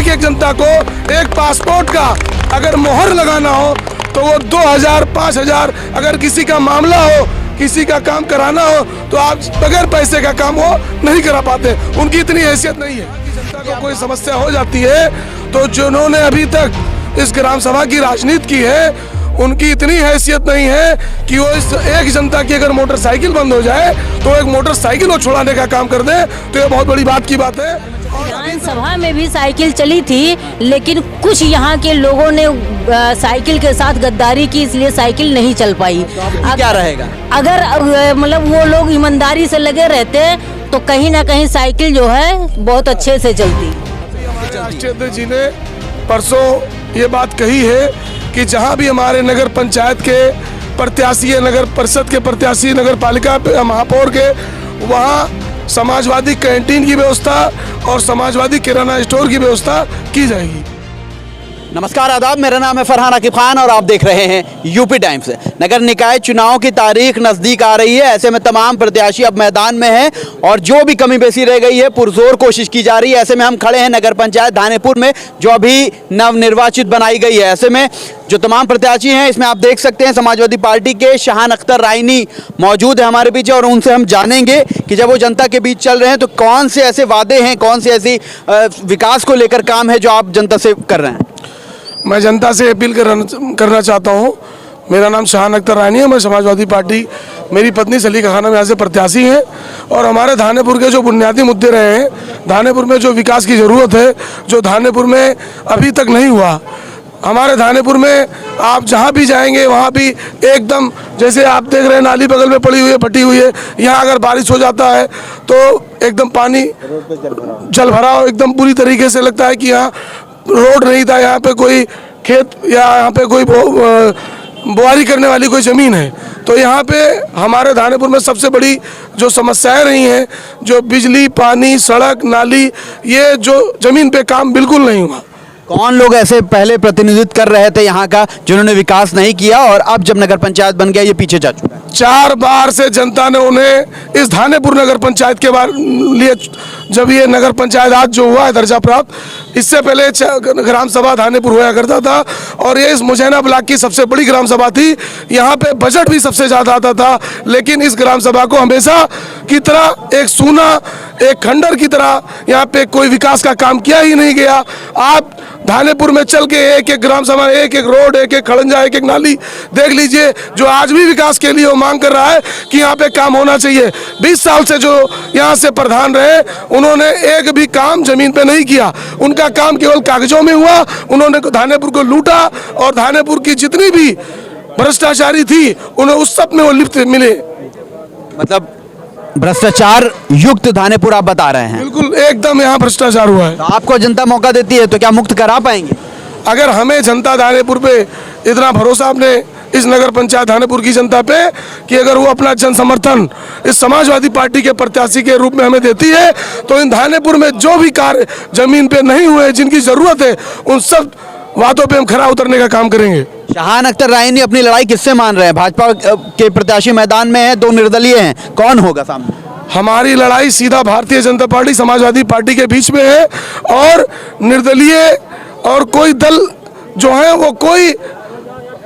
एक एक जनता को एक पासपोर्ट का अगर मोहर लगाना हो तो वो 2000 5000, अगर किसी का मामला हो, किसी का काम कराना हो तो आप बगैर पैसे का काम वो नहीं करा पाते, उनकी इतनी हैसियत नहीं है। जनता को कोई समस्या हो जाती है तो जिन्होंने अभी तक इस ग्राम सभा की राजनीति की है उनकी इतनी हैसियत नहीं है कि वो इस एक जनता की अगर मोटरसाइकिल बंद हो जाए तो एक मोटरसाइकिल को छुड़ाने का काम कर दे, तो ये बहुत बड़ी बात की बात है। विधानसभा में भी साइकिल चली थी, लेकिन कुछ यहाँ के लोगों ने साइकिल के साथ गद्दारी की, इसलिए साइकिल नहीं चल पाई। क्या रहेगा अगर मतलब वो लोग ईमानदारी से लगे रहते तो कहीं ना कहीं साइकिल जो है बहुत अच्छे से चलती। राष्ट्रीय अध्यक्ष जी ने परसों ये बात कही है कि जहां भी हमारे नगर पंचायत के प्रत्याशी है, नगर परिषद के प्रत्याशी, नगर पालिका महापौर के, वहां समाजवादी कैंटीन की व्यवस्था और समाजवादी किराना स्टोर की व्यवस्था की जाएगी। नमस्कार, आदाब, मेरा नाम है फरहान आकिब खान और आप देख रहे हैं यूपी टाइम्स। नगर निकाय चुनाव की तारीख नज़दीक आ रही है, ऐसे में तमाम प्रत्याशी अब मैदान में हैं और जो भी कमी बेसी रह गई है पुरजोर कोशिश की जा रही है। ऐसे में हम खड़े हैं नगर पंचायत धानेपुर में, जो अभी नवनिर्वाचित बनाई गई है। ऐसे में जो तमाम प्रत्याशी हैं इसमें आप देख सकते हैं समाजवादी पार्टी के शाहान अख्तर रायनी मौजूद है हमारे बीच और उनसे हम जानेंगे कि जब वो जनता के बीच चल रहे हैं तो कौन से ऐसे वादे हैं, कौन से ऐसी विकास को लेकर काम है जो आप जनता से कर रहे हैं। मैं जनता से अपील करना चाहता हूँ। मेरा नाम शाहान अख्तर रायनी है, मैं समाजवादी पार्टी, मेरी पत्नी सलीका खानम यहाँ से प्रत्याशी हैं और हमारे धानेपुर के जो बुनियादी मुद्दे रहे हैं, धानेपुर में जो विकास की ज़रूरत है, जो धानेपुर में अभी तक नहीं हुआ, हमारे धानेपुर में आप जहाँ भी जाएंगे वहाँ भी एकदम जैसे आप देख रहे हैं नाली बगल में पड़ी हुई है, फटी हुई है। यहाँ अगर बारिश हो जाता है तो एकदम पानी जल भराव एकदम पूरी तरीके से लगता है कि यहाँ रोड नहीं था, यहाँ पे कोई खेत या यहाँ पे कोई बुआरी करने वाली कोई ज़मीन है। तो यहाँ पे हमारे धानेपुर में सबसे बड़ी जो समस्याएं रही हैं, जो बिजली, पानी, सड़क, नाली, ये जो ज़मीन पे काम बिल्कुल नहीं हुआ। कौन लोग ऐसे पहले प्रतिनिधित्व कर रहे थे यहाँ का जिन्होंने विकास नहीं किया और अब जब नगर पंचायत बन गया ये पीछे जा चुका है? 4 बार से जनता ने उन्हें इस धानेपुर नगर पंचायत के लिए, जब ये नगर पंचायत आज जो हुआ है दर्जा प्राप्त, इससे पहले ग्राम सभा धानेपुर हुआ करता था और ये इस मुजैना ब्लॉक की सबसे बड़ी ग्राम सभा थी। यहाँ पे बजट भी सबसे ज़्यादा आता था, लेकिन इस ग्राम सभा को हमेशा की तरह एक सूना, एक खंडर की तरह यहाँ पे कोई विकास का काम किया ही नहीं गया। आप धानेपुर में चल के एक एक ग्राम सभा, एक एक रोड, एक एक खड़ंजा, एक एक नाली देख लीजिए, जो आज भी विकास के लिए वो मांग कर रहा है कि यहाँ पे काम होना चाहिए। 20 साल से जो यहाँ से प्रधान रहे उन्होंने एक भी काम जमीन पे नहीं किया, उनका काम केवल कागजों में हुआ। उन्होंने धानेपुर को लूटा और धानेपुर की जितनी भी भ्रष्टाचारी थी उन्हें उस सब में वो लिप्त मिले। मतलब भ्रष्टाचार युक्त धानेपुर आप बता रहे हैं? बिल्कुल, एकदम यहाँ भ्रष्टाचार हुआ है। तो आपको जनता मौका देती है तो क्या मुक्त करा पाएंगे? अगर हमें जनता धानेपुर पे इतना भरोसा आपने इस नगर पंचायत धानेपुर की जनता पे कि अगर वो अपना जन समर्थन इस समाजवादी पार्टी के प्रत्याशी के रूप में हमें देती है तो इन धानेपुर में जो भी कार्य जमीन पे नहीं हुए, जिनकी जरूरत है, उन सब वादों पे हम खरा उतरने का काम करेंगे। शाहान अख्तर रायनी अपनी लड़ाई किससे मान रहे हैं? भाजपा के प्रत्याशी मैदान में है, 2 निर्दलीय हैं, कौन होगा सामने? हमारी लड़ाई सीधा भारतीय जनता पार्टी समाजवादी पार्टी के बीच में है और निर्दलीय और कोई दल जो है वो कोई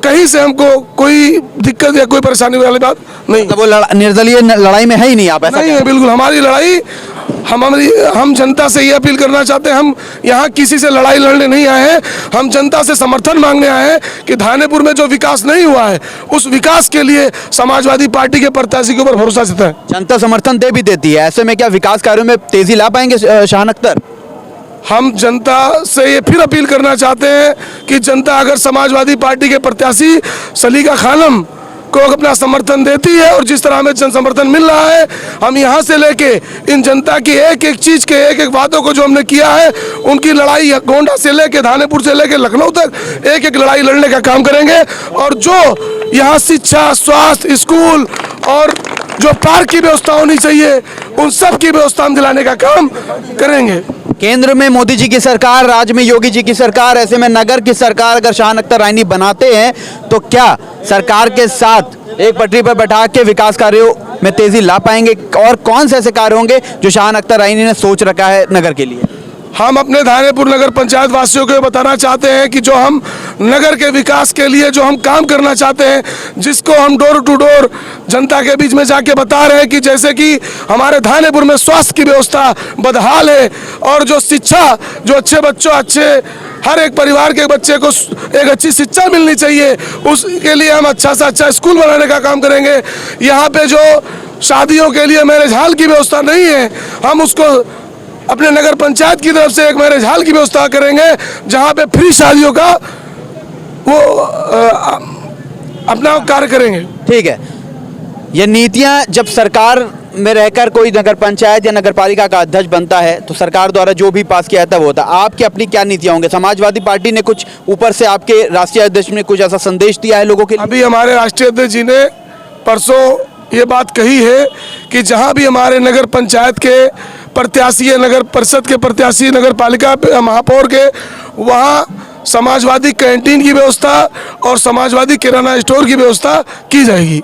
कहीं से हमको कोई दिक्कत या कोई परेशानी वाली बात नहीं। तो वो निर्दलीय लड़ाई में है ही नहीं आप? ऐसा नहीं है, बिल्कुल हमारी लड़ाई, हम जनता से ये अपील करना चाहते हैं, हम यहाँ किसी से लड़ाई लड़ने नहीं आए हैं, हम जनता से समर्थन मांगने आए हैं कि धानेपुर में जो विकास नहीं हुआ है उस विकास के लिए समाजवादी पार्टी के प्रत्याशी के ऊपर भरोसा जताएं। जनता समर्थन दे भी देती है, ऐसे में क्या विकास कार्यों में तेजी ला पाएंगे शाहान अख्तर? हम जनता से ये फिर अपील करना चाहते हैं कि जनता अगर समाजवादी पार्टी के प्रत्याशी सलीका खानम को अपना समर्थन देती है और जिस तरह हमें जन समर्थन मिल रहा है, हम यहाँ से लेके इन जनता की एक एक चीज़ के, एक एक वादों को जो हमने किया है, उनकी लड़ाई गोंडा से लेके धानेपुर से लेके लखनऊ तक एक एक लड़ाई लड़ने का काम करेंगे। और जो यहाँ शिक्षा, स्वास्थ्य, स्कूल और जो पार्क की व्यवस्था होनी चाहिए, उन सब की व्यवस्था हम दिलाने का काम करेंगे। केंद्र में मोदी जी की सरकार, राज्य में योगी जी की सरकार, ऐसे में नगर की सरकार अगर शाहान अख्तर रायनी बनाते हैं तो क्या सरकार के साथ एक पटरी पर बैठा के विकास कार्यों में तेजी ला पाएंगे? और कौन से ऐसे कार्य होंगे जो शाहान अख्तर रायनी ने सोच रखा है नगर के लिए? हम अपने धानेपुर नगर पंचायत वासियों को बताना चाहते हैं कि जो हम नगर के विकास के लिए जो हम काम करना चाहते हैं, जिसको हम डोर टू डोर जनता के बीच में जाके बता रहे हैं कि जैसे कि हमारे धानेपुर में स्वास्थ्य की व्यवस्था बदहाल है और जो शिक्षा, जो अच्छे बच्चों, अच्छे हर एक परिवार के बच्चे को एक अच्छी शिक्षा मिलनी चाहिए, उसके लिए हम अच्छा से अच्छा स्कूल बनाने का काम करेंगे। यहाँ पे जो शादियों के लिए मैरिज हॉल की व्यवस्था नहीं है, हम उसको अपने नगर पंचायत की तरफ से एक मैरिज हॉल की व्यवस्था करेंगे जहाँ पे फ्री शादियों का वो अपना कार्य करेंगे। ठीक है, ये नीतियां जब सरकार में रहकर कोई नगर पंचायत या नगर पालिका का अध्यक्ष बनता है तो सरकार द्वारा जो भी पास किया जाता है वो होता है। आपकी अपनी क्या नीतियां होंगे? समाजवादी पार्टी ने कुछ ऊपर से आपके राष्ट्रीय अध्यक्ष ने कुछ ऐसा संदेश दिया है लोगों के लिए? अभी हमारे राष्ट्रीय अध्यक्ष जी ने परसों ये बात कही है कि जहाँ भी हमारे नगर पंचायत के प्रत्याशी है, नगर परिषद के प्रत्याशी, नगर पालिका महापौर के, वहाँ समाजवादी कैंटीन की व्यवस्था और समाजवादी किराना स्टोर की व्यवस्था की जाएगी।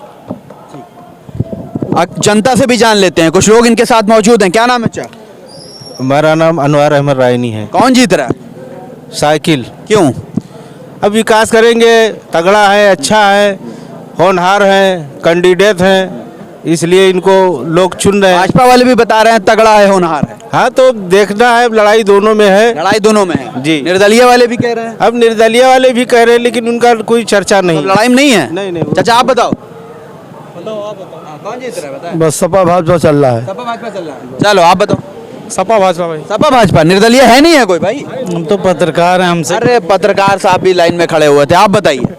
जनता से भी जान लेते हैं, कुछ लोग इनके साथ मौजूद हैं। क्या नाम है चा? हमारा नाम अनवर अहमद रायनी है। कौन जीत रहा है? साइकिल। क्यों? अब विकास करेंगे, तगड़ा है, अच्छा है, होनहार है, कैंडिडेट है, इसलिए इनको लोग चुन रहे हैं। भाजपा वाले भी बता रहे हैं तगड़ा है, होनहार है। हाँ, तो देखना है, लड़ाई दोनों में है। लड़ाई दोनों में है जी। निर्दलीय वाले भी कह रहे हैं। अब निर्दलीय वाले भी कह रहे हैं लेकिन उनका कोई चर्चा नहीं। तो लड़ाई में नहीं है। नहीं। चाचा आप बताओ, कौन जीत रहा है? बताएं। बस सपा भाजपा चल रहा है। सपा भाजपा चल रहा है। चलो आप बताओ। सपा भाजपा भाई। सपा भाजपा, निर्दलीय है नहीं है कोई भाई? हम तो पत्रकार हैं, हमसे। अरे पत्रकार साहब भी लाइन में खड़े हुए थे, आप बताइए।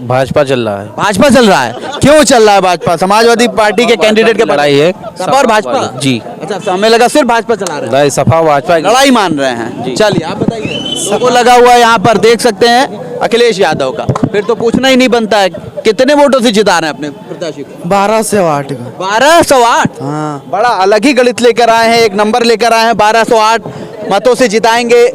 भाजपा चल रहा है। भाजपा चल रहा है, क्यों चल रहा है भाजपा? समाजवादी पार्टी के कैंडिडेट के लड़ाई है। सपा और भाजपा जी। अच्छा, हमें लगा सिर्फ भाजपा चला रहे हैं। सपा भाजपा लड़ाई मान रहे हैं। चलिए आप बताइए। लोगो लगा हुआ है यहाँ पर, देख सकते हैं अखिलेश यादव का। फिर तो पूछना ही नहीं बनता है, कितने वोटों से जिता रहे हैं अपने प्रत्याशी को? 1208 का। 1208। हाँ। बड़ा अलग ही गणित लेकर आए हैं, एक नंबर लेकर आए हैं। 1208 मतों से जिताएंगे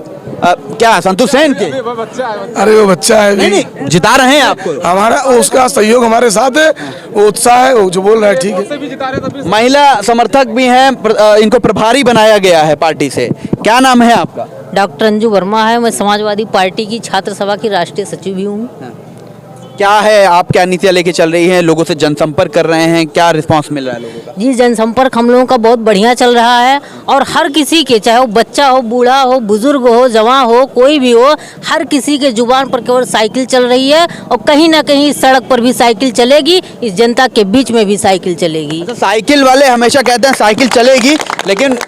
क्या संतोष सेन के? अरे वो बच्चा है भी। नहीं, जिता रहे हैं आपको। हमारा उसका सहयोग हमारे साथ है, वो उत्साह है, वो जो बोल रहा है ठीक है। महिला समर्थक भी हैं, इनको प्रभारी बनाया गया है पार्टी से। क्या नाम है आपका? डॉक्टर अंजू वर्मा है, मैं समाजवादी पार्टी की छात्र सभा की राष्ट्रीय सचिव भी हूँ। क्या है, आप क्या नीतियाँ लेके चल रही हैं? लोगों से जनसंपर्क कर रहे हैं, क्या रिस्पांस मिल रहा है लोगों का? जी, जनसंपर्क हम लोगों का बहुत बढ़िया चल रहा है और हर किसी के, चाहे वो बच्चा हो, बूढ़ा हो, बुजुर्ग हो, जवान हो, कोई भी हो, हर किसी के जुबान पर केवल साइकिल चल रही है और कहीं ना कहीं सड़क पर भी साइकिल चलेगी, इस जनता के बीच में भी साइकिल चलेगी। तो साइकिल वाले हमेशा कहते हैं साइकिल चलेगी, लेकिन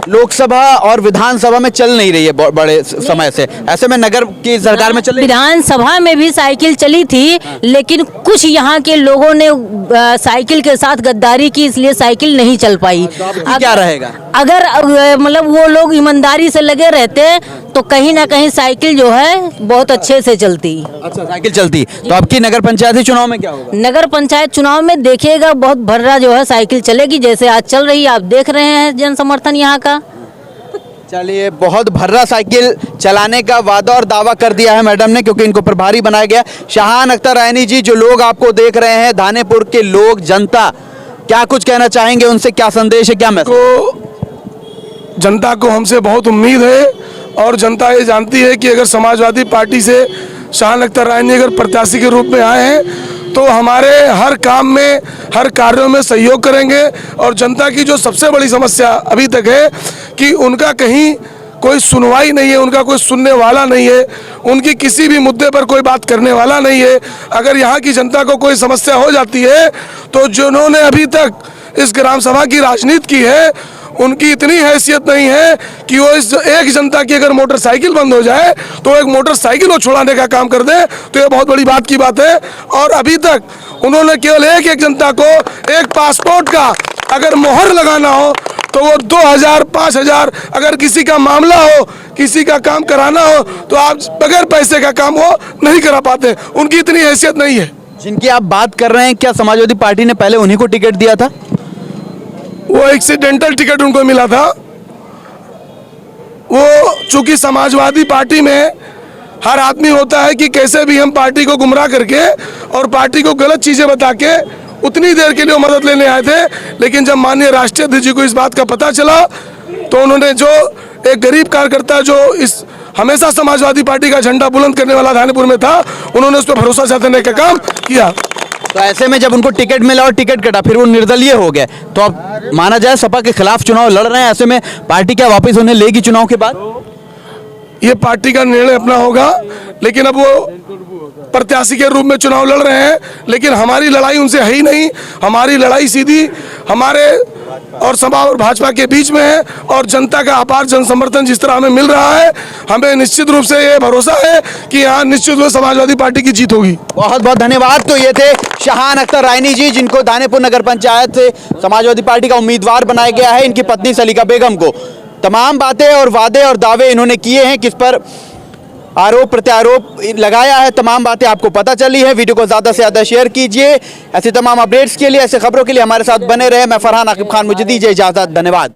लोकसभा और विधानसभा में चल नहीं रही है बड़े समय से। ऐसे में नगर की सरकार में चले। विधानसभा में भी साइकिल चली थी, लेकिन कुछ यहाँ के लोगों ने साइकिल के साथ गद्दारी की, इसलिए साइकिल नहीं चल पाई। क्या रहेगा? अगर मतलब वो लोग ईमानदारी से लगे रहते तो कहीं ना कहीं साइकिल जो है बहुत अच्छे से चलती। अच्छा, साइकिल चलती। तो आपकी नगर पंचायती चुनाव में क्या होगा? नगर पंचायत चुनाव में देखिएगा बहुत भर्रा जो है साइकिल चलेगी, जैसे आज चल रही है, आप देख रहे हैं जन समर्थन यहाँ का। चलिए, बहुत भर्रा साइकिल चलाने का वादा और दावा कर दिया है मैडम ने, क्योंकि इनको प्रभारी बनाया गया। शाहान अख्तर रायनी जी, जो लोग आपको देख रहे हैं, धानेपुर के लोग, जनता, क्या कुछ कहना चाहेंगे? उनसे क्या संदेश है, क्या मैसेज? जनता को हमसे बहुत उम्मीद है और जनता ये जानती है कि अगर समाजवादी पार्टी से शाहान अख्तर रायनी अगर प्रत्याशी के रूप में आए हैं तो हमारे हर काम में, हर कार्यों में सहयोग करेंगे। और जनता की जो सबसे बड़ी समस्या अभी तक है कि उनका कहीं कोई सुनवाई नहीं है, उनका कोई सुनने वाला नहीं है, उनकी किसी भी मुद्दे पर कोई बात करने वाला नहीं है। अगर यहाँ की जनता को कोई समस्या हो जाती है तो जिन्होंने अभी तक इस ग्राम सभा की राजनीति की है उनकी इतनी हैसियत नहीं है कि वो इस एक जनता की अगर मोटरसाइकिल बंद हो जाए तो एक मोटरसाइकिल को छुड़ाने का काम कर दे, तो ये बहुत बड़ी बात की बात है। और अभी तक उन्होंने केवल एक एक जनता को एक पासपोर्ट का अगर मोहर लगाना हो तो वो 2000 5000, अगर किसी का मामला हो, किसी का काम कराना हो तो आप बगैर पैसे का काम वो नहीं करा पाते, उनकी इतनी हैसियत नहीं है। जिनकी आप बात कर रहे हैं, क्या समाजवादी पार्टी ने पहले उन्हीं को टिकट दिया था? वो एक्सीडेंटल टिकट उनको मिला था। वो चूंकि समाजवादी पार्टी में हर आदमी होता है कि कैसे भी हम पार्टी को गुमराह करके और पार्टी को गलत चीजें बता के उतनी देर के लिए वो मदद लेने आए थे, लेकिन जब माननीय राष्ट्रीय अध्यक्ष जी को इस बात का पता चला तो उन्होंने जो एक गरीब कार्यकर्ता जो इस हमेशा समाजवादी पार्टी का झंडा बुलंद करने वाला धानीपुर में था, उन्होंने उस पर भरोसा जताने का काम किया। तो ऐसे में जब उनको टिकट मिला और टिकट कटा, फिर वो निर्दलीय हो गए, तो अब माना जाए सपा के खिलाफ चुनाव लड़ रहे हैं, ऐसे में पार्टी क्या वापस उन्हें लेगी चुनाव के बाद? ये पार्टी का निर्णय अपना होगा, लेकिन अब वो प्रत्याशी के रूप में चुनाव लड़ रहे हैं, लेकिन हमारी लड़ाई उनसे है ही नहीं। हमारी लड़ाई सीधी हमारे और सपा और भाजपा के बीच में है, और जनता का अपार जन समर्थन जिस तरह हमें मिल रहा है, हमें निश्चित रूप से ये भरोसा है कि यहाँ निश्चित रूप से समाजवादी पार्टी की जीत होगी। बहुत बहुत धन्यवाद। तो ये थे शाहान अख्तर रायनी जी, जिनको दानेपुर नगर पंचायत से समाजवादी पार्टी का उम्मीदवार बनाया गया है। इनकी पत्नी सलीका बेगम को तमाम बातें और वादे और दावे इन्होंने किए हैं, किस पर आरोप प्रत्यारोप लगाया है, तमाम बातें आपको पता चली है। वीडियो को ज़्यादा से ज़्यादा शेयर कीजिए। ऐसे तमाम अपडेट्स के लिए, ऐसे खबरों के लिए हमारे साथ बने रहे। मैं फरहान आकिब खान, मुझे दीजिए इजाज़त। धन्यवाद।